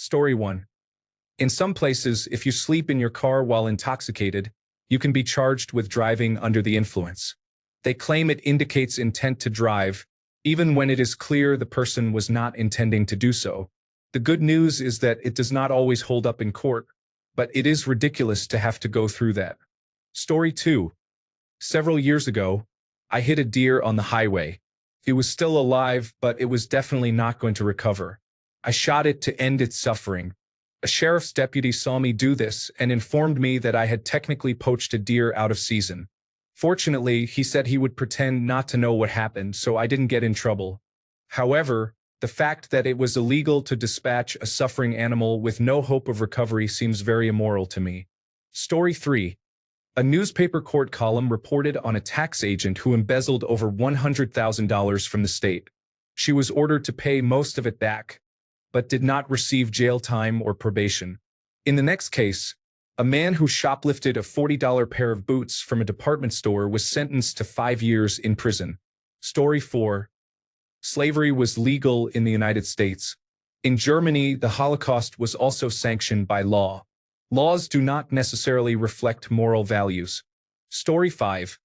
Story 1. In some places, if you sleep in your car while intoxicated, you can be charged with driving under the influence. They claim it indicates intent to drive, even when it is clear the person was not intending to do so. The good news is that it does not always hold up in court, but it is ridiculous to have to go through that. Story 2. Several years ago, I hit a deer on the highway. It was still alive, but it was definitely not going to recover. I shot it to end its suffering. A sheriff's deputy saw me do this and informed me that I had technically poached a deer out of season. Fortunately, he said he would pretend not to know what happened, so I didn't get in trouble. However, the fact that it was illegal to dispatch a suffering animal with no hope of recovery seems very immoral to me. Story 3. A newspaper court column reported on a tax agent who embezzled over $100,000 from the state. She was ordered to pay most of it back, but did not receive jail time or probation. In the next case, a man who shoplifted a $40 pair of boots from a department store was sentenced to 5 years in prison. Story 4. Slavery was legal in the United States. In Germany, the Holocaust was also sanctioned by law. Laws do not necessarily reflect moral values. Story 5.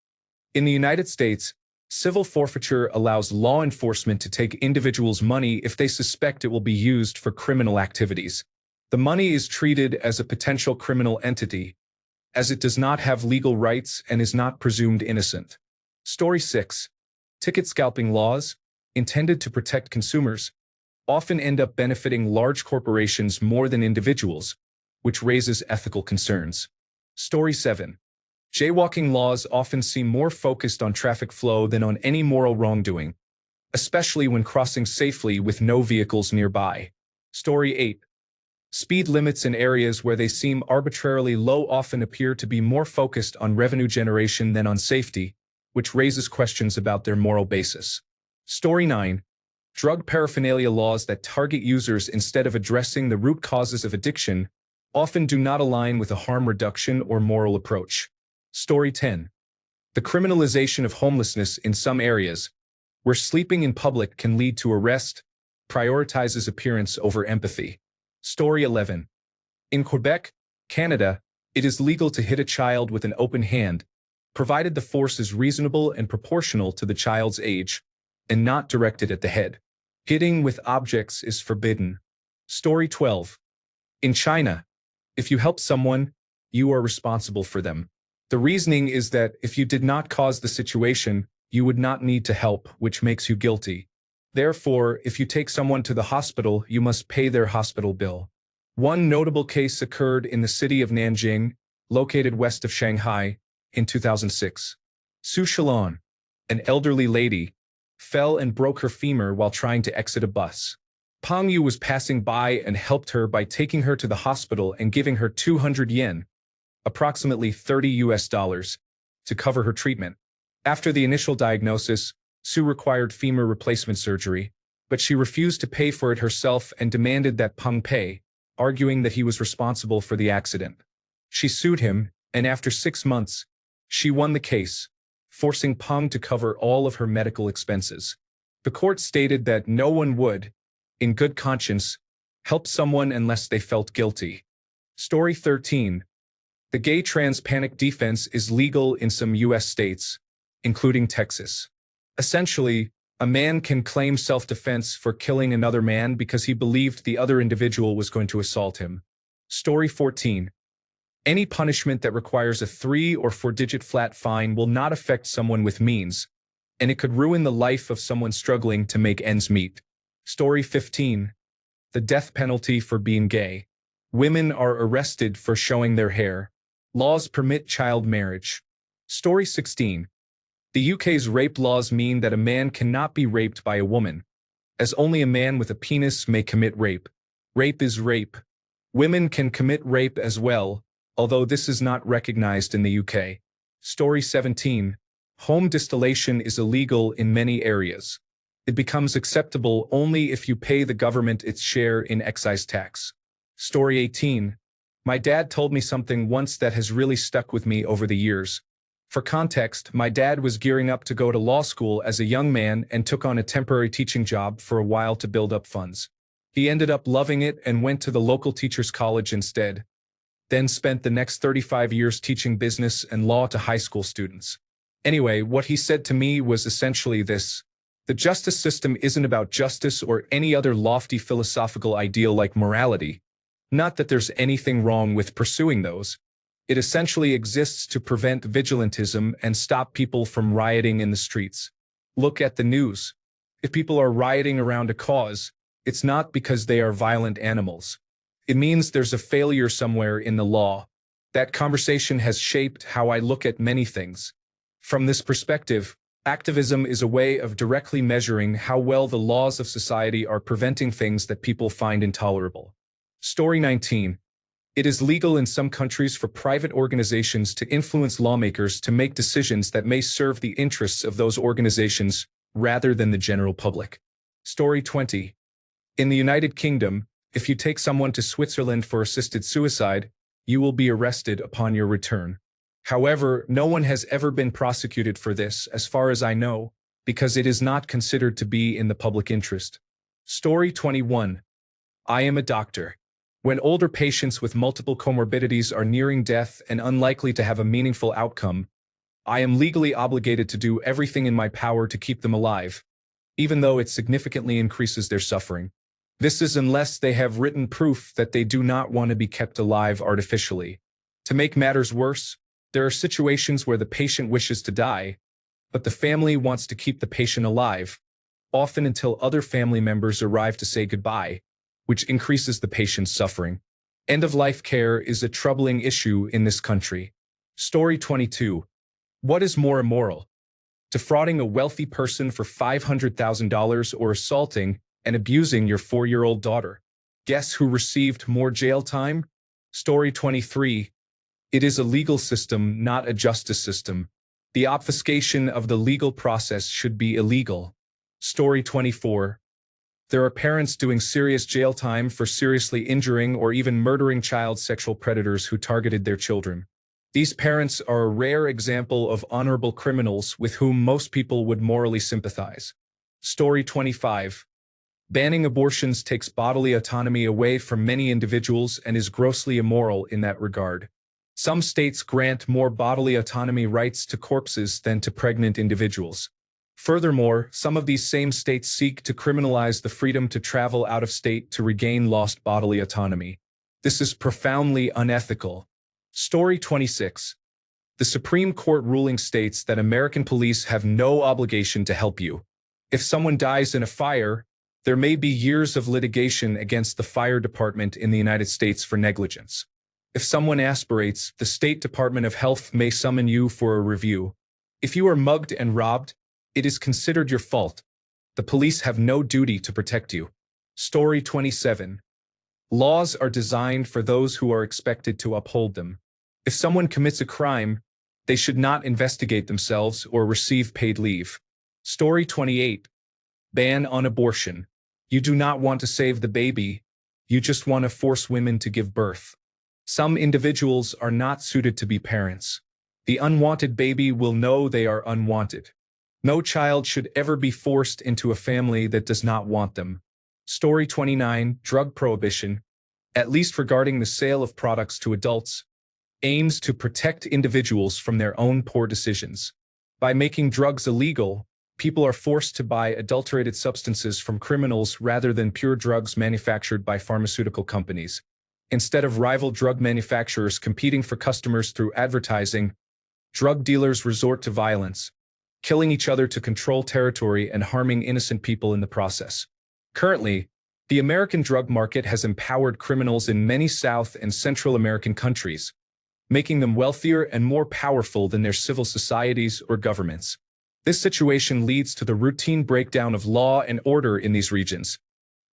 In the United States, civil forfeiture allows law enforcement to take individuals' money if they suspect it will be used for criminal activities. The money is treated as a potential criminal entity, as it does not have legal rights and is not presumed innocent. Story 6. Ticket scalping laws, intended to protect consumers, often end up benefiting large corporations more than individuals, which raises ethical concerns. Story 7. Jaywalking laws often seem more focused on traffic flow than on any moral wrongdoing, especially when crossing safely with no vehicles nearby. Story 8. Speed limits in areas where they seem arbitrarily low often appear to be more focused on revenue generation than on safety, which raises questions about their moral basis. Story 9. Drug paraphernalia laws that target users instead of addressing the root causes of addiction often do not align with a harm reduction or moral approach. Story 10. The criminalization of homelessness in some areas, where sleeping in public can lead to arrest, prioritizes appearance over empathy. Story 11. In Quebec, Canada, it is legal to hit a child with an open hand, provided the force is reasonable and proportional to the child's age, and not directed at the head. Hitting with objects is forbidden. Story 12. In China, if you help someone, you are responsible for them. The reasoning is that if you did not cause the situation, you would not need to help, which makes you guilty. Therefore, if you take someone to the hospital, you must pay their hospital bill. One notable case occurred in the city of Nanjing, located west of Shanghai, in 2006. Su Shalon, an elderly lady, fell and broke her femur while trying to exit a bus. Pang Yu was passing by and helped her by taking her to the hospital and giving her 200 yen, approximately $30, to cover her treatment. After the initial diagnosis, Su required femur replacement surgery, but she refused to pay for it herself and demanded that Peng pay, arguing that he was responsible for the accident. She sued him, and after 6 months, she won the case, forcing Peng to cover all of her medical expenses. The court stated that no one would, in good conscience, help someone unless they felt guilty. Story 13. The gay trans panic defense is legal in some U.S. states, including Texas. Essentially, a man can claim self-defense for killing another man because he believed the other individual was going to assault him. Story 14. Any punishment that requires a 3- or 4-digit flat fine will not affect someone with means, and it could ruin the life of someone struggling to make ends meet. Story 15. The death penalty for being gay. Women are arrested for showing their hair. Laws permit child marriage. Story 16. The UK's rape laws mean that a man cannot be raped by a woman, as only a man with a penis may commit rape. Rape is rape. Women can commit rape as well, although this is not recognized in the UK. Story 17. Home distillation is illegal in many areas. It becomes acceptable only if you pay the government its share in excise tax. Story 18. My dad told me something once that has really stuck with me over the years. For context, my dad was gearing up to go to law school as a young man and took on a temporary teaching job for a while to build up funds. He ended up loving it and went to the local teachers' college instead, then spent the next 35 years teaching business and law to high school students. Anyway, what he said to me was essentially this: the justice system isn't about justice or any other lofty philosophical ideal like morality. Not that there's anything wrong with pursuing those. It essentially exists to prevent vigilantism and stop people from rioting in the streets. Look at the news. If people are rioting around a cause, it's not because they are violent animals. It means there's a failure somewhere in the law. That conversation has shaped how I look at many things. From this perspective, activism is a way of directly measuring how well the laws of society are preventing things that people find intolerable. Story 19. It is legal in some countries for private organizations to influence lawmakers to make decisions that may serve the interests of those organizations rather than the general public. Story 20. In the United Kingdom, if you take someone to Switzerland for assisted suicide, you will be arrested upon your return. However, no one has ever been prosecuted for this, as far as I know, because it is not considered to be in the public interest. Story 21. I am a doctor. When older patients with multiple comorbidities are nearing death and unlikely to have a meaningful outcome, I am legally obligated to do everything in my power to keep them alive, even though it significantly increases their suffering. This is unless they have written proof that they do not want to be kept alive artificially. To make matters worse, there are situations where the patient wishes to die, but the family wants to keep the patient alive, often until other family members arrive to say goodbye, which increases the patient's suffering. End-of-life care is a troubling issue in this country. Story 22. What is more immoral? Defrauding a wealthy person for $500,000 or assaulting and abusing your 4-year-old daughter? Guess who received more jail time? Story 23. It is a legal system, not a justice system. The obfuscation of the legal process should be illegal. Story 24. There are parents doing serious jail time for seriously injuring or even murdering child sexual predators who targeted their children. These parents are a rare example of honorable criminals with whom most people would morally sympathize. Story 25. Banning abortions takes bodily autonomy away from many individuals and is grossly immoral in that regard. Some states grant more bodily autonomy rights to corpses than to pregnant individuals. Furthermore, some of these same states seek to criminalize the freedom to travel out of state to regain lost bodily autonomy. This is profoundly unethical. Story 26. The Supreme Court ruling states that American police have no obligation to help you. If someone dies in a fire, there may be years of litigation against the fire department in the United States for negligence. If someone aspirates, the State Department of Health may summon you for a review. If you are mugged and robbed, it is considered your fault. The police have no duty to protect you. Story 27. Laws are designed for those who are expected to uphold them. If someone commits a crime, they should not investigate themselves or receive paid leave. Story 28. Ban on abortion. You do not want to save the baby, you just want to force women to give birth. Some individuals are not suited to be parents. The unwanted baby will know they are unwanted. No child should ever be forced into a family that does not want them. Story 29. Drug prohibition, at least regarding the sale of products to adults, aims to protect individuals from their own poor decisions. By making drugs illegal, people are forced to buy adulterated substances from criminals rather than pure drugs manufactured by pharmaceutical companies. Instead of rival drug manufacturers competing for customers through advertising, drug dealers resort to violence, killing each other to control territory and harming innocent people in the process. Currently, the American drug market has empowered criminals in many South and Central American countries, making them wealthier and more powerful than their civil societies or governments. This situation leads to the routine breakdown of law and order in these regions,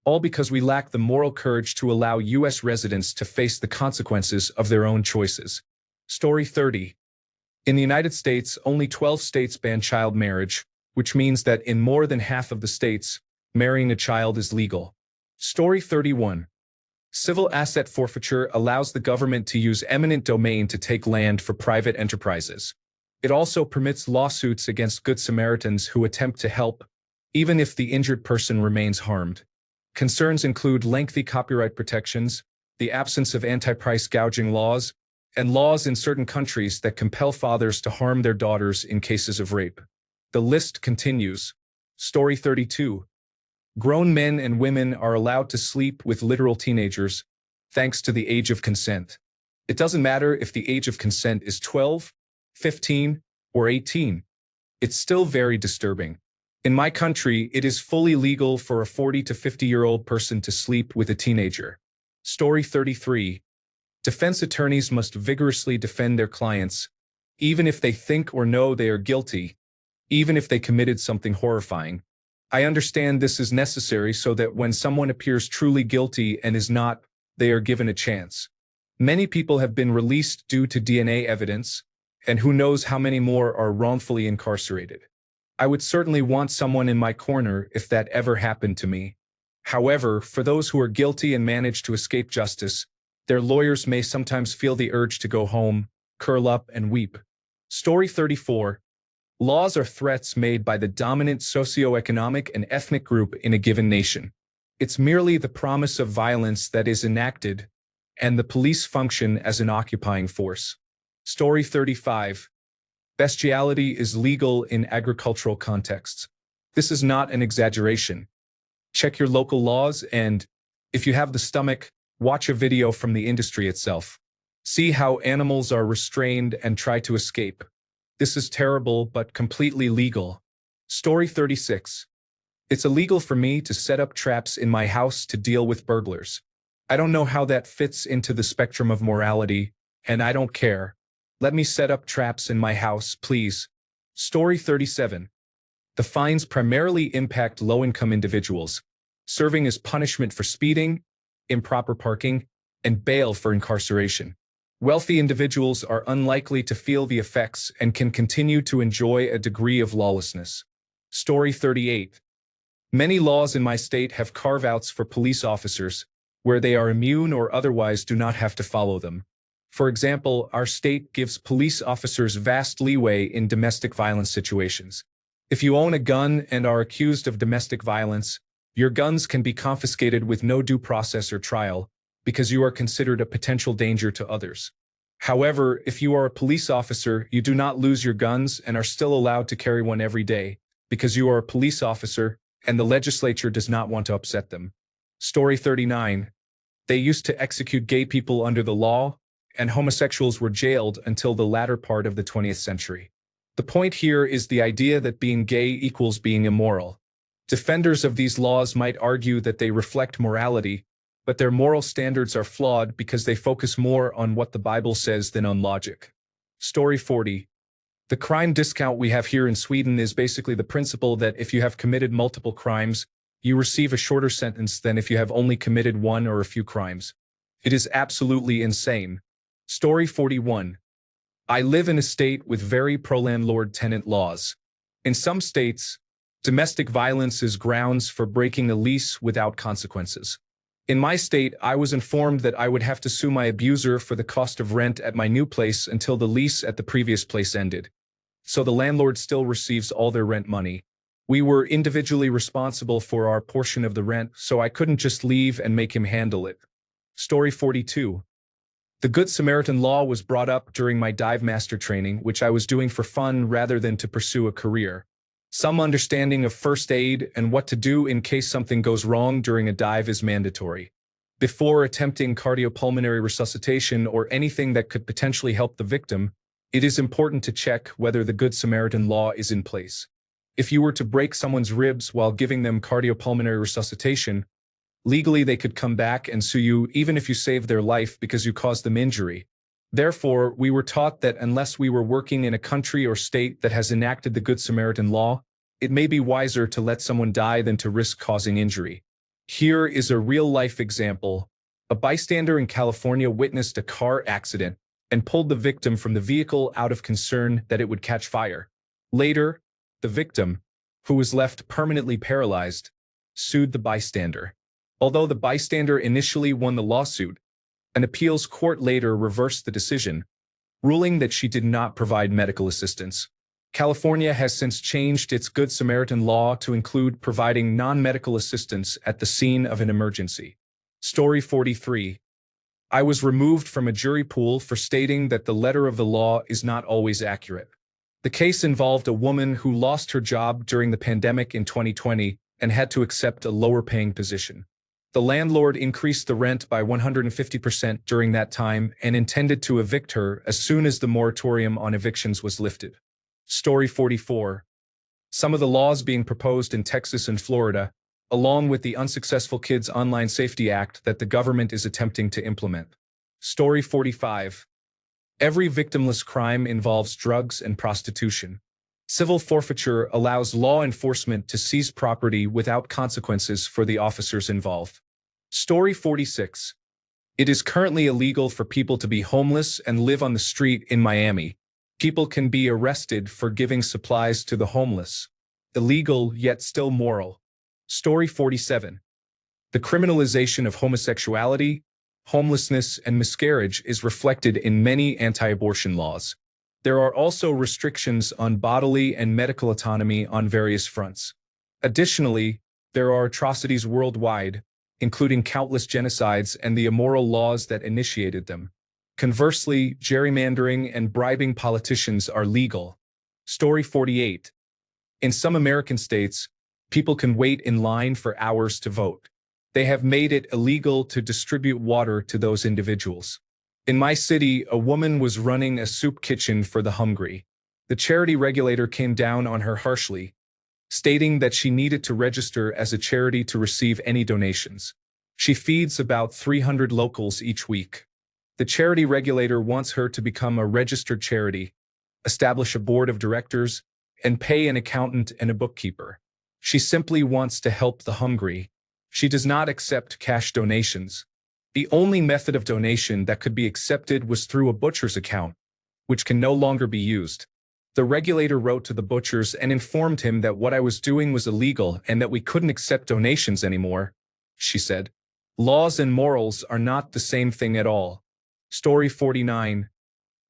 all because we lack the moral courage to allow U.S. residents to face the consequences of their own choices. Story 30. In the United States, only 12 states ban child marriage, which means that in more than half of the states, marrying a child is legal. Story 31. Civil asset forfeiture allows the government to use eminent domain to take land for private enterprises. It also permits lawsuits against Good Samaritans who attempt to help, even if the injured person remains harmed. Concerns include lengthy copyright protections, the absence of anti-price gouging laws, and laws in certain countries that compel fathers to harm their daughters in cases of rape. The list continues. Story 32. Grown men and women are allowed to sleep with literal teenagers, thanks to the age of consent. It doesn't matter if the age of consent is 12, 15, or 18. It's still very disturbing. In my country, it is fully legal for a 40 to 50-year-old person to sleep with a teenager. Story 33. Defense attorneys must vigorously defend their clients, even if they think or know they are guilty, even if they committed something horrifying. I understand this is necessary so that when someone appears truly guilty and is not, they are given a chance. Many people have been released due to DNA evidence, and who knows how many more are wrongfully incarcerated. I would certainly want someone in my corner if that ever happened to me. However, for those who are guilty and manage to escape justice, their lawyers may sometimes feel the urge to go home, curl up, and weep. Story 34. Laws are threats made by the dominant socioeconomic and ethnic group in a given nation. It's merely the promise of violence that is enacted, and the police function as an occupying force. Story 35. Bestiality is legal in agricultural contexts. This is not an exaggeration. Check your local laws and, if you have the stomach, watch a video from the industry itself. See how animals are restrained and try to escape. This is terrible but completely legal. Story 36. It's illegal for me to set up traps in my house to deal with burglars. I don't know how that fits into the spectrum of morality, and I don't care. Let me set up traps in my house, please. Story 37. The fines primarily impact low-income individuals, serving as punishment for speeding, improper parking, and bail for incarceration. Wealthy individuals are unlikely to feel the effects and can continue to enjoy a degree of lawlessness. Story 38. Many laws in my state have carve-outs for police officers, where they are immune or otherwise do not have to follow them. For example, our state gives police officers vast leeway in domestic violence situations. If you own a gun and are accused of domestic violence, your guns can be confiscated with no due process or trial, because you are considered a potential danger to others. However, if you are a police officer, you do not lose your guns and are still allowed to carry one every day, because you are a police officer and the legislature does not want to upset them. Story 39. They used to execute gay people under the law, and homosexuals were jailed until the latter part of the 20th century. The point here is the idea that being gay equals being immoral. Defenders of these laws might argue that they reflect morality, but their moral standards are flawed because they focus more on what the Bible says than on logic. Story 40. The crime discount we have here in Sweden is basically the principle that if you have committed multiple crimes, you receive a shorter sentence than if you have only committed one or a few crimes. It is absolutely insane. Story 41. I live in a state with very pro-landlord-tenant laws. In some states, domestic violence is grounds for breaking a lease without consequences. In my state, I was informed that I would have to sue my abuser for the cost of rent at my new place until the lease at the previous place ended. So the landlord still receives all their rent money. We were individually responsible for our portion of the rent, so I couldn't just leave and make him handle it. Story 42. The Good Samaritan law was brought up during my dive master training, which I was doing for fun rather than to pursue a career. Some understanding of first aid and what to do in case something goes wrong during a dive is mandatory. Before attempting cardiopulmonary resuscitation or anything that could potentially help the victim, it is important to check whether the Good Samaritan law is in place. If you were to break someone's ribs while giving them cardiopulmonary resuscitation, legally they could come back and sue you even if you saved their life because you caused them injury. Therefore, we were taught that unless we were working in a country or state that has enacted the Good Samaritan law, it may be wiser to let someone die than to risk causing injury. Here is a real-life example. A bystander in California witnessed a car accident and pulled the victim from the vehicle out of concern that it would catch fire. Later, the victim, who was left permanently paralyzed, sued the bystander. Although the bystander initially won the lawsuit, an appeals court later reversed the decision, ruling that she did not provide medical assistance. California has since changed its Good Samaritan law to include providing non-medical assistance at the scene of an emergency. Story 43. I was removed from a jury pool for stating that the letter of the law is not always accurate. The case involved a woman who lost her job during the pandemic in 2020 and had to accept a lower-paying position. The landlord increased the rent by 150% during that time and intended to evict her as soon as the moratorium on evictions was lifted. Story 44. Some of the laws being proposed in Texas and Florida, along with the unsuccessful Kids Online Safety Act that the government is attempting to implement. Story 45. Every victimless crime involves drugs and prostitution. Civil forfeiture allows law enforcement to seize property without consequences for the officers involved. Story 46. It is currently illegal for people to be homeless and live on the street in Miami. People can be arrested for giving supplies to the homeless. Illegal, yet still moral. Story 47. The criminalization of homosexuality, homelessness, and miscarriage is reflected in many anti-abortion laws. There are also restrictions on bodily and medical autonomy on various fronts. Additionally, there are atrocities worldwide, including countless genocides and the immoral laws that initiated them. Conversely, gerrymandering and bribing politicians are legal. Story 48. In some American states, people can wait in line for hours to vote. They have made it illegal to distribute water to those individuals. In my city, a woman was running a soup kitchen for the hungry. The charity regulator came down on her harshly, stating that she needed to register as a charity to receive any donations. She feeds about 300 locals each week. The charity regulator wants her to become a registered charity, establish a board of directors, and pay an accountant and a bookkeeper. She simply wants to help the hungry. She does not accept cash donations. The only method of donation that could be accepted was through a butcher's account, which can no longer be used. The regulator wrote to the butchers and informed him that what I was doing was illegal and that we couldn't accept donations anymore, she said. Laws and morals are not the same thing at all. Story 49.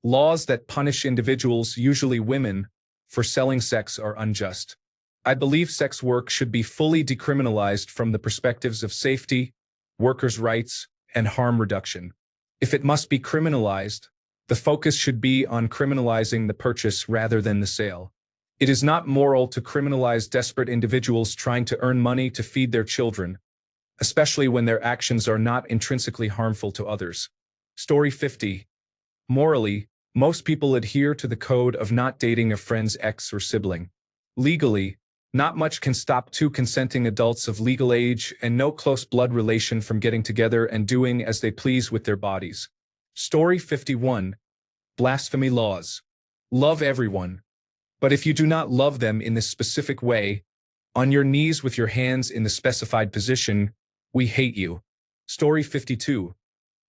Laws that punish individuals, usually women, for selling sex are unjust. I believe sex work should be fully decriminalized from the perspectives of safety, workers' rights, and harm reduction. If it must be criminalized, the focus should be on criminalizing the purchase rather than the sale. It is not moral to criminalize desperate individuals trying to earn money to feed their children, especially when their actions are not intrinsically harmful to others. Story 50. Morally, most people adhere to the code of not dating a friend's ex or sibling. Legally, not much can stop two consenting adults of legal age and no close blood relation from getting together and doing as they please with their bodies. Story 51. Blasphemy laws. Love everyone. But if you do not love them in this specific way, on your knees with your hands in the specified position, we hate you. Story 52.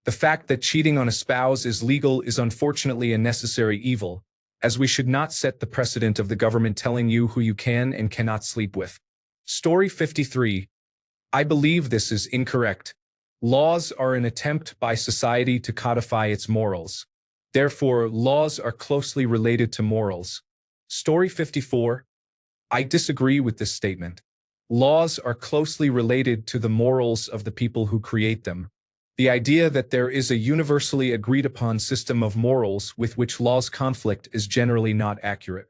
The fact that cheating on a spouse is legal is unfortunately a necessary evil, as we should not set the precedent of the government telling you who you can and cannot sleep with. Story 53. I believe this is incorrect. Laws are an attempt by society to codify its morals. Therefore, laws are closely related to morals. Story 54. I disagree with this statement. Laws are closely related to the morals of the people who create them. The idea that there is a universally agreed-upon system of morals with which laws conflict is generally not accurate.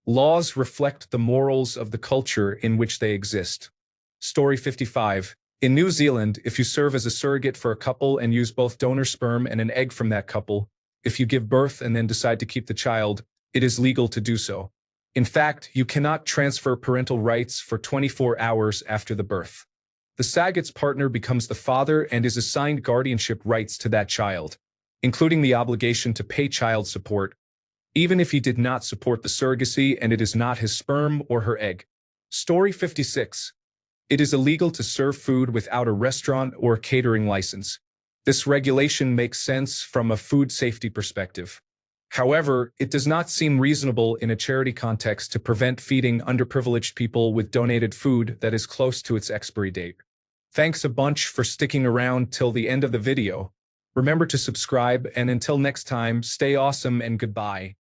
Laws reflect the morals of the culture in which they exist. Story 55. In New Zealand, if you serve as a surrogate for a couple and use both donor sperm and an egg from that couple, if you give birth and then decide to keep the child, it is legal to do so. In fact, you cannot transfer parental rights for 24 hours after the birth. The surrogate's partner becomes the father and is assigned guardianship rights to that child, including the obligation to pay child support, even if he did not support the surrogacy and it is not his sperm or her egg. Story 56. It is illegal to serve food without a restaurant or catering license. This regulation makes sense from a food safety perspective. However, it does not seem reasonable in a charity context to prevent feeding underprivileged people with donated food that is close to its expiry date. Thanks a bunch for sticking around till the end of the video. Remember to subscribe, and until next time, stay awesome and goodbye.